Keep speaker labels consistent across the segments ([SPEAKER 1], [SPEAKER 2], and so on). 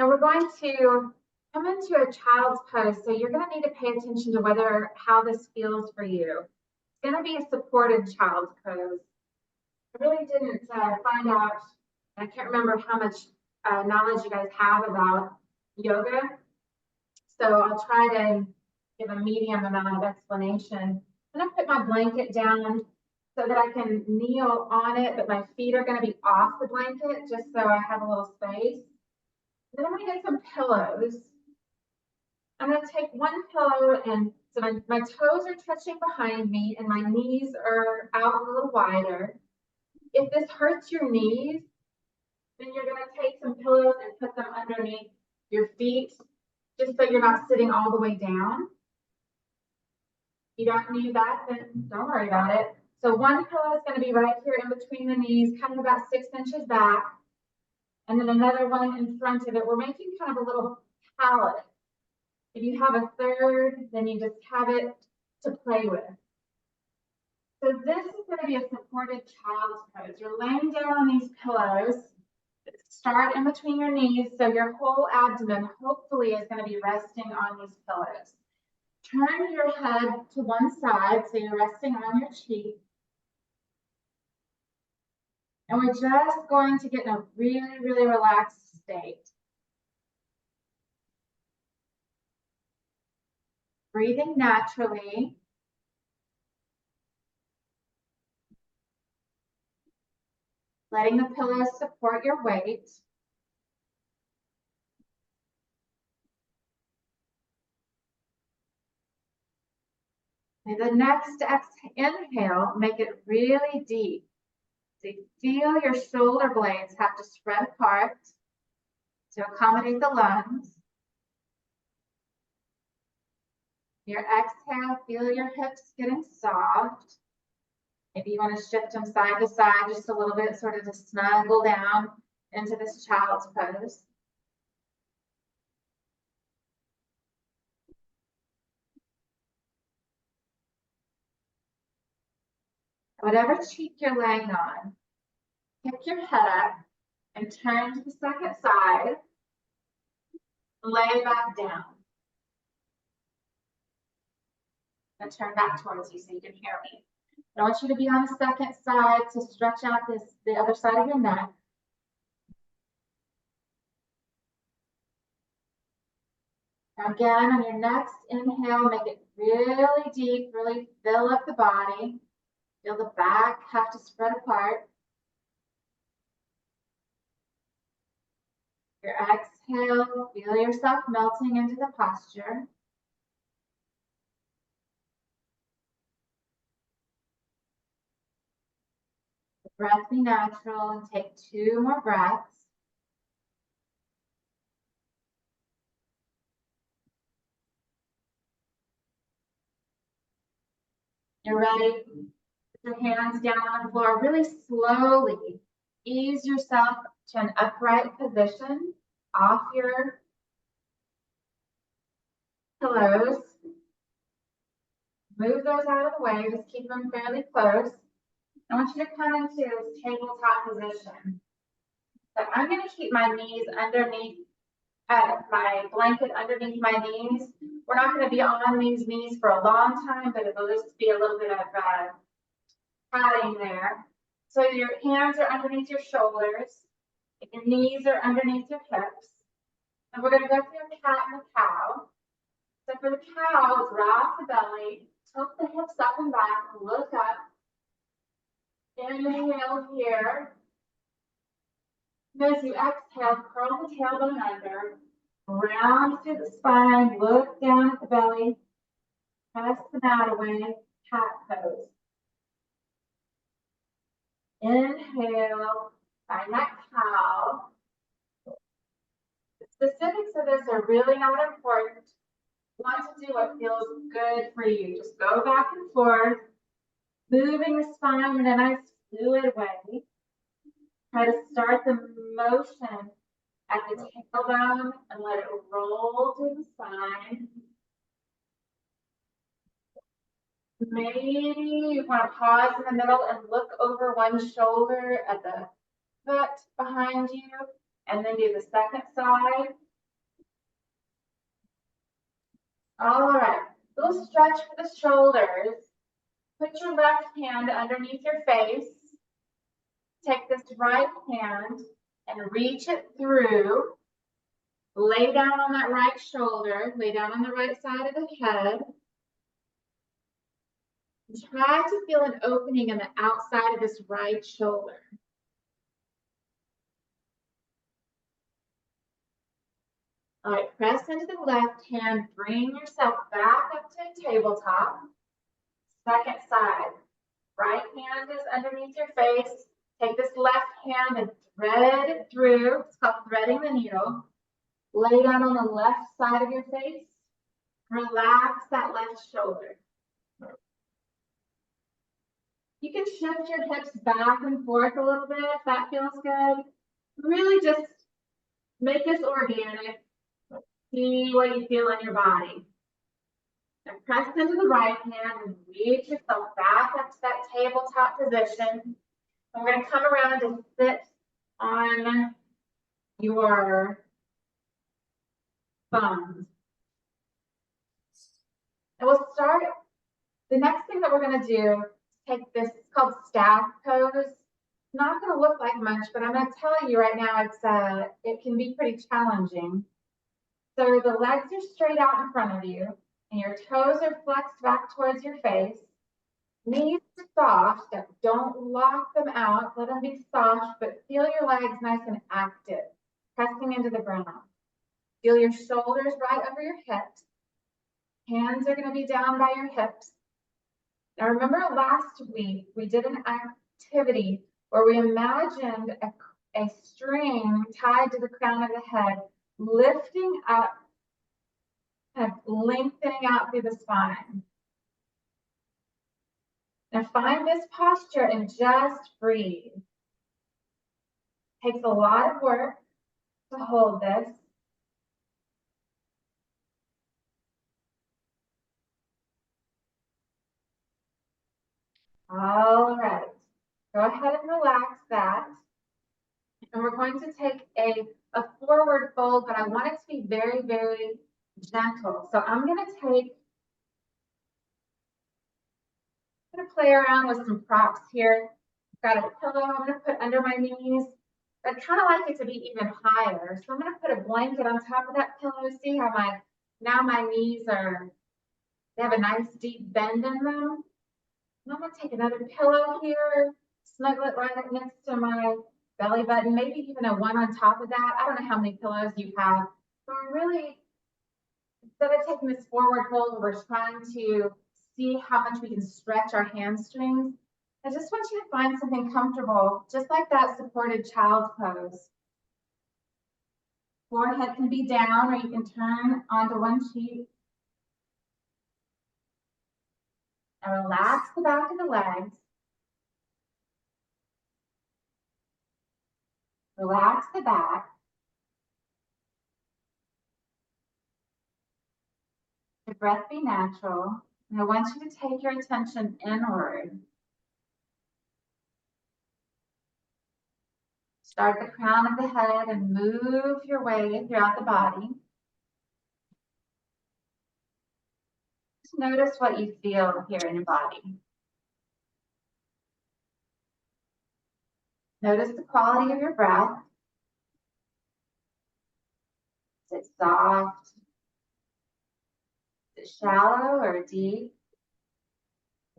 [SPEAKER 1] Now we're going to come into a child's pose. So you're going to need to pay attention to how this feels for you. It's going to be a supported child's pose. I really didn't find out, I can't remember how much knowledge you guys have about yoga. So I'll try to give a medium amount of explanation. I'm going to put my blanket down so that I can kneel on it, but my feet are going to be off the blanket just so I have a little space. Then I'm going to get some pillows. I'm going to take one pillow, and so my toes are touching behind me and my knees are out a little wider. If this hurts your knees, then you're going to take some pillows and put them underneath your feet, just so you're not sitting all the way down. If you don't need that, then don't worry about it. So one pillow is going to be right here in between the knees, kind of about 6 inches back. And then another one in front of it. We're making kind of a little pallet. If you have a third, then you just have it to play with. So this is going to be a supported child's pose. You're laying down on these pillows. Start in between your knees, so your whole abdomen hopefully is going to be resting on these pillows. Turn your head to one side, so you're resting on your cheek. And we're just going to get in a really, really relaxed state. Breathing naturally. Letting the pillows support your weight. And the next inhale, make it really deep. So you feel your shoulder blades have to spread apart to accommodate the lungs. Your exhale, feel your hips getting soft. Maybe you want to shift them side to side just a little bit, sort of to snuggle down into this child's pose. Whatever cheek you're laying on, pick your head up and turn to the second side. Lay back down. And turn back towards you so you can hear me. I want you to be on the second side to stretch out the other side of your neck. Now again, on your next inhale, make it really deep, really fill up the body. Feel the back have to spread apart. Your exhale, feel yourself melting into the posture. The breath be natural and take 2 more breaths. You're ready. Put your hands down on the floor. Really slowly ease yourself to an upright position off your pillows. Move those out of the way. Just keep them fairly close. I want you to come into this tabletop position. So I'm going to keep my knees underneath, my blanket underneath my knees. We're not going to be on these knees for a long time, but it'll just be a little bit of padding there. So your hands are underneath your shoulders. Your knees are underneath your hips. And we're going to go through a cat and a cow. So for the cow, drop the belly, tilt the hips up and back, look up. Inhale here. As you exhale, curl the tailbone under, round through the spine, look down at the belly, press the mat away, cat pose. Inhale, find that cow. The specifics of this are really not important. You want to do what feels good for you. Just go back and forth, moving the spine in a nice fluid way. Try to start the motion at the tailbone and let it roll to the spine. Maybe you want to pause in the middle and look over one shoulder at the foot behind you, and then do the second side. All right, little stretch for the shoulders. Put your left hand underneath your face. Take this right hand and reach it through. Lay down on that right shoulder. Lay down on the right side of the head. Try to feel an opening in the outside of this right shoulder. All right, press into the left hand. Bring yourself back up to tabletop. Second side. Right hand is underneath your face. Take this left hand and thread it through. It's called threading the needle. Lay down on the left side of your face. Relax that left shoulder. You can shift your hips back and forth a little bit if that feels good. Really just make this organic. See what you feel in your body. And press into the right hand and reach yourself back up to that tabletop position. And we're going to come around and sit on your thumbs. And we'll start. The next thing that we're going to do is take this, it's called staff pose. It's not going to look like much, but I'm going to tell you right now, it can be pretty challenging. So the legs are straight out in front of you, and your toes are flexed back towards your face. Knees are soft, don't lock them out, let them be soft, but feel your legs nice and active, pressing into the ground. Feel your shoulders right over your hips. Hands are going to be down by your hips. Now remember last week, we did an activity where we imagined a string tied to the crown of the head, lifting up, kind of lengthening out through the spine. Now find this posture and just breathe. Takes a lot of work to hold this. All right, go ahead and relax that. And we're going to take a forward fold, but I want it to be very, very gentle. So I'm going to play around with some props here. I've got a pillow I'm going to put under my knees. I'd kind of like it to be even higher. So I'm going to put a blanket on top of that pillow. See how my knees they have a nice deep bend in them. And I'm going to take another pillow here, snuggle it right up next to my belly button, maybe even a one on top of that. I don't know how many pillows you have. So I'm really, instead of taking this forward fold, we're trying to see how much we can stretch our hamstrings. I just want you to find something comfortable, just like that supported child pose. Forehead can be down, or you can turn onto one cheek. And relax the back of the legs. Relax the back. The breath be natural. And I want you to take your attention inward. Start at the crown of the head and move your way throughout the body. Just notice what you feel here in your body. Notice the quality of your breath. Is it soft? Is it shallow or deep?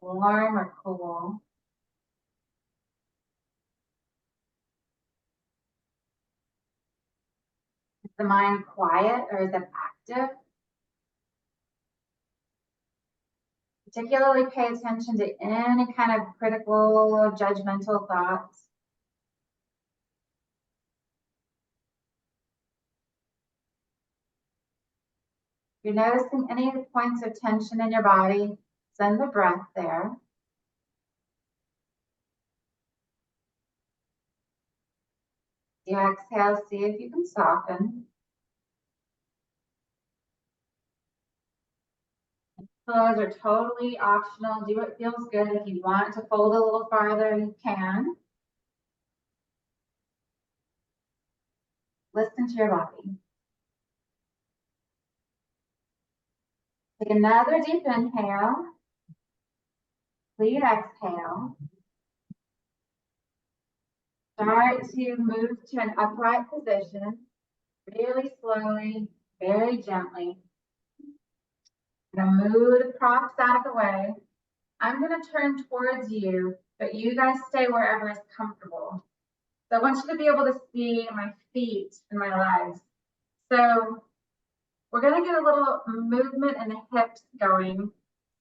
[SPEAKER 1] Warm or cool? Is the mind quiet or is it active? Particularly pay attention to any kind of critical or judgmental thoughts. If you're noticing any points of tension in your body, send the breath there. You exhale, see if you can soften. Pillows are totally optional. Do what feels good. If you want to fold a little farther, you can. Listen to your body. Take another deep inhale. Complete exhale. Start to move to an upright position, really slowly, very gently. I'm gonna move the props out of the way. I'm gonna turn towards you, but you guys stay wherever is comfortable. So I want you to be able to see my feet and my legs. So we're gonna get a little movement in the hips going.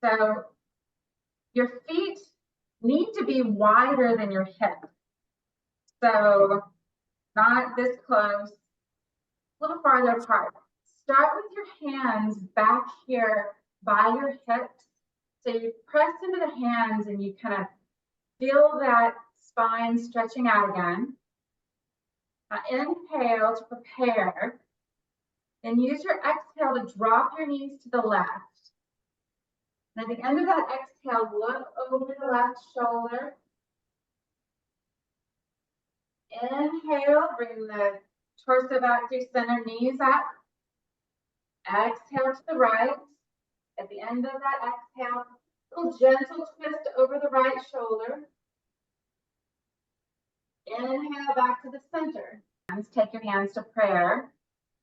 [SPEAKER 1] So your feet need to be wider than your hip. So not this close, a little farther apart. Start with your hands back here by your hips. So you press into the hands and you kind of feel that spine stretching out again. Now inhale to prepare. Then use your exhale to drop your knees to the left. And at the end of that exhale, look over the left shoulder. Inhale, bring the torso back through center, knees up. Exhale to the right. At the end of that exhale, a little gentle twist over the right shoulder. Inhale back to the center. Take your hands to prayer.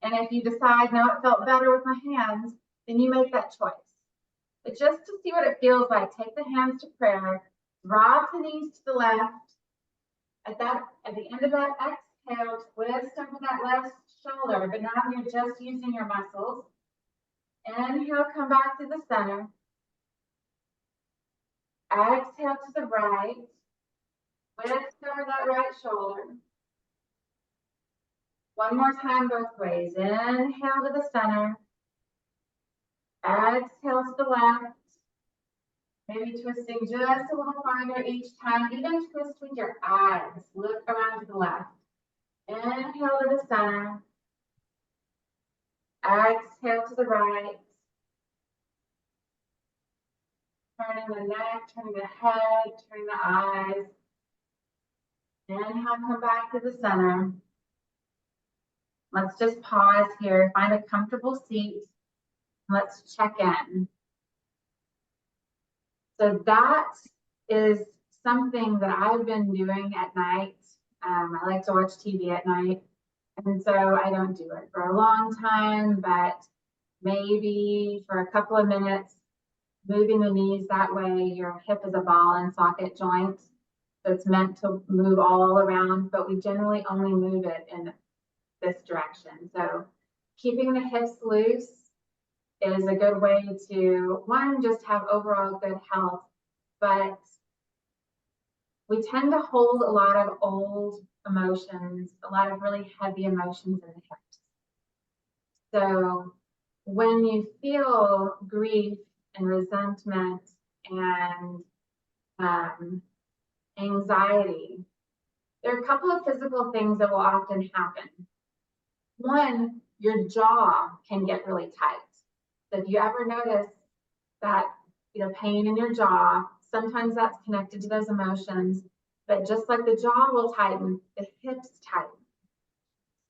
[SPEAKER 1] And if you decide, no, it felt better with my hands, then you make that choice. But just to see what it feels like, take the hands to prayer, drop the knees to the left. At the end of that exhale, twist over that left shoulder, but now you're just using your muscles. Inhale, come back to the center. Exhale to the right. Twist over that right shoulder. One more time both ways. Inhale to the center. Exhale to the left. Maybe twisting just a little farther each time. Even twist with your eyes. Look around to the left. Inhale to the center. Exhale to the right. Turning the neck, turning the head, turning the eyes. Inhale, come back to the center. Let's just pause here, find a comfortable seat. Let's check in. So that is something that I've been doing at night. I like to watch TV at night. And so I don't do it for a long time, but maybe for a couple of minutes, moving the knees that way. Your hip is a ball and socket joint. So it's meant to move all around, but we generally only move it in this direction. So keeping the hips loose is a good way to, one, just have overall good health, but we tend to hold a lot of old emotions, a lot of really heavy emotions in the hips. So when you feel grief and resentment and anxiety, there are a couple of physical things that will often happen. One, your jaw can get really tight. So if you ever notice that, pain in your jaw, sometimes that's connected to those emotions, but just like the jaw will tighten, the hips tighten.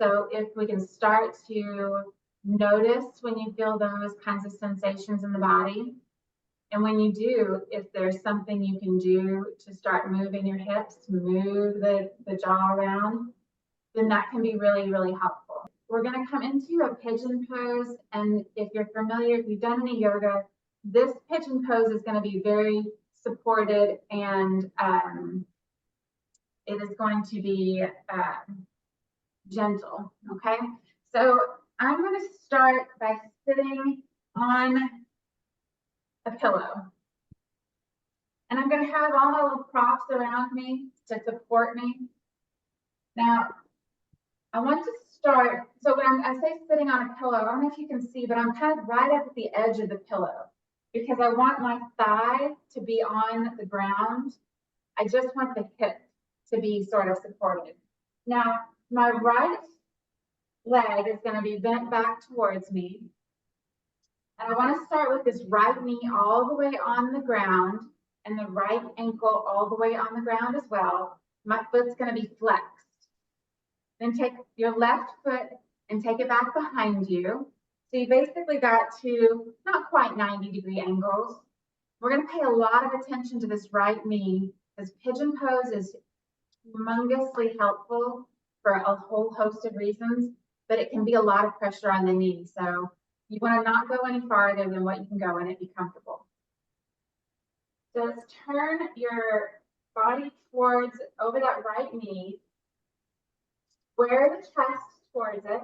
[SPEAKER 1] So if we can start to notice when you feel those kinds of sensations in the body, and when you do, if there's something you can do to start moving your hips, move the jaw around, then that can be really, really helpful. We're going to come into a pigeon pose. And if you're familiar, if you've done any yoga, this pigeon pose is going to be very supported, and it is going to be gentle. Okay. So I'm going to start by sitting on a pillow. And I'm going to have all my little props around me to support me. Now, I want to start, so when I say sitting on a pillow, I don't know if you can see, but I'm kind of right up at the edge of the pillow because I want my thigh to be on the ground. I just want the hip to be sort of supported. Now, my right leg is going to be bent back towards me. And I want to start with this right knee all the way on the ground and the right ankle all the way on the ground as well. My foot's going to be flexed. Then take your left foot and take it back behind you. So you basically got to not quite 90-degree angles. We're going to pay a lot of attention to this right knee, because pigeon pose is humongously helpful for a whole host of reasons, but it can be a lot of pressure on the knee. So you want to not go any farther than what you can go in it, be comfortable. Just turn your body towards over that right knee, square the chest towards it,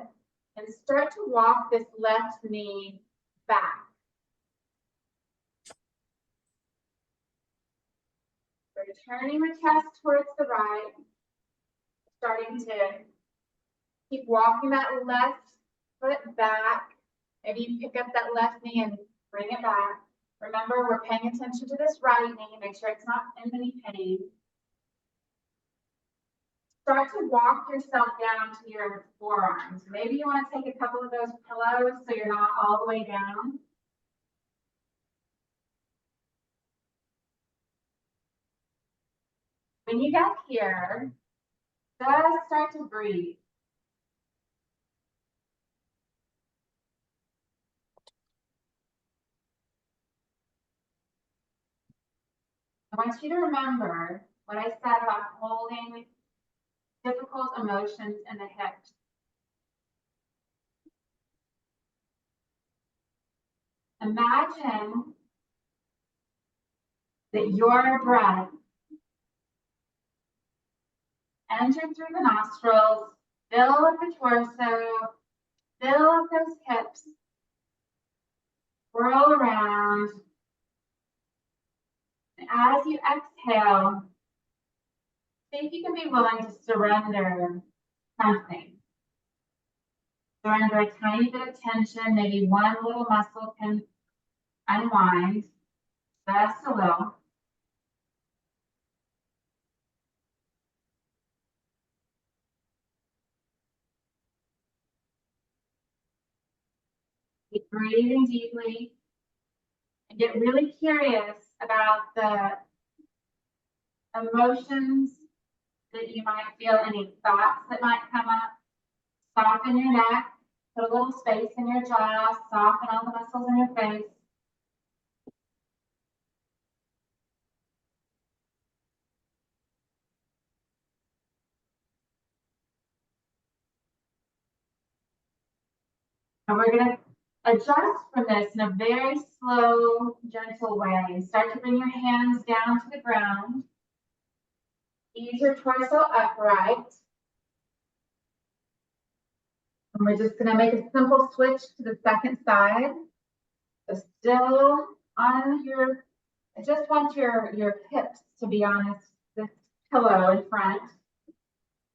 [SPEAKER 1] and start to walk this left knee back. We're turning the chest towards the right, starting to keep walking that left foot back. Maybe you pick up that left knee and bring it back. Remember, we're paying attention to this right knee. Make sure it's not in any pain. Start to walk yourself down to your forearms. Maybe you want to take a couple of those pillows so you're not all the way down. When you get here, just start to breathe. I want you to remember what I said about holding difficult emotions in the hips. Imagine that your breath entered through the nostrils, fill up the torso, fill up those hips, swirl around. And as you exhale, see if you can be willing to surrender something. Surrender a tiny bit of tension, maybe one little muscle can unwind, just a little. Keep breathing deeply and get really curious about the emotions that you might feel, any thoughts that might come up. Soften your neck, put a little space in your jaw, soften all the muscles in your face. And we're going to adjust from this in a very slow, gentle way. Start to bring your hands down to the ground. Ease your torso upright. And we're just going to make a simple switch to the second side. So still on your, I just want your hips to be on this pillow in front.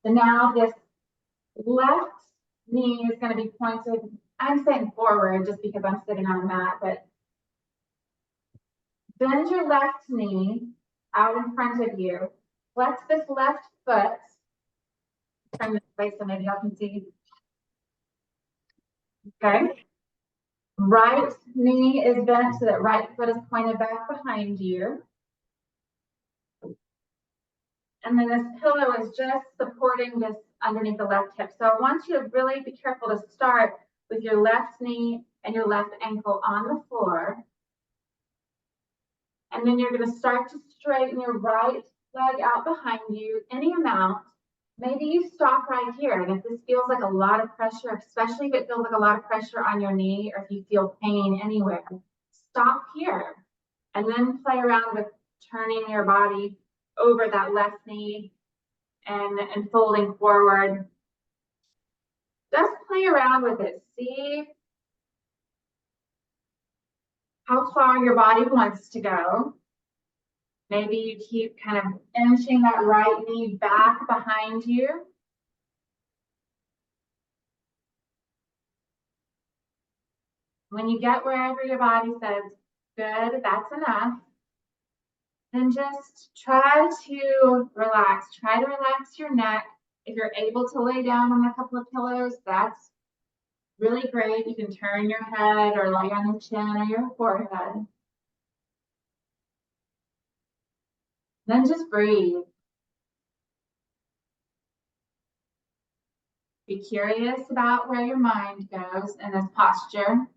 [SPEAKER 1] And now this left knee is going to be pointed, I'm saying forward just because I'm sitting on a mat, but bend your left knee out in front of you. Flex this left foot. Turn this way so maybe y'all can see. Okay. Right knee is bent so that right foot is pointed back behind you. And then this pillow is just supporting this underneath the left hip. So I want you to really be careful to start with your left knee and your left ankle on the floor. And then you're going to start to straighten your right leg out behind you, any amount. Maybe you stop right here. And if this feels like a lot of pressure, especially if it feels like a lot of pressure on your knee, or if you feel pain anywhere, stop here. And then play around with turning your body over that left knee and folding forward. Just play around with it. See how far your body wants to go. Maybe you keep kind of inching that right knee back behind you. When you get wherever your body says, good, that's enough, then just try to relax. Try to relax your neck. If you're able to lay down on a couple of pillows, that's really great. You can turn your head or lay on your chin or your forehead. Then just breathe. Be curious about where your mind goes in this posture.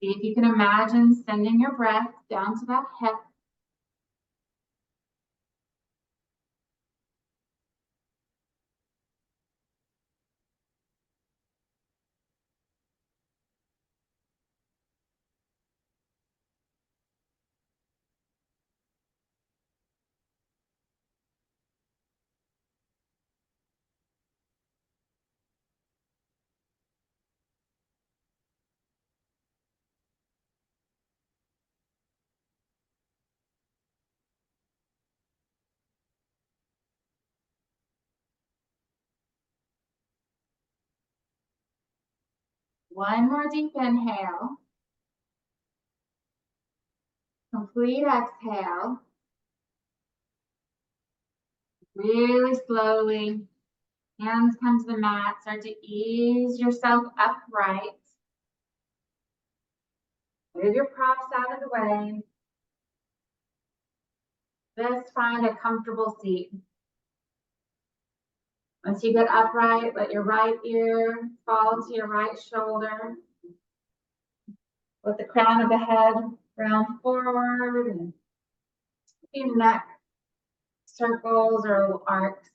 [SPEAKER 1] See if you can imagine sending your breath down to that hip. One more deep inhale. Complete exhale. Really slowly, hands come to the mat. Start to ease yourself upright. Move your props out of the way. Just find a comfortable seat. Once you get upright, let your right ear fall to your right shoulder. Let the crown of the head round forward and neck circles or arcs.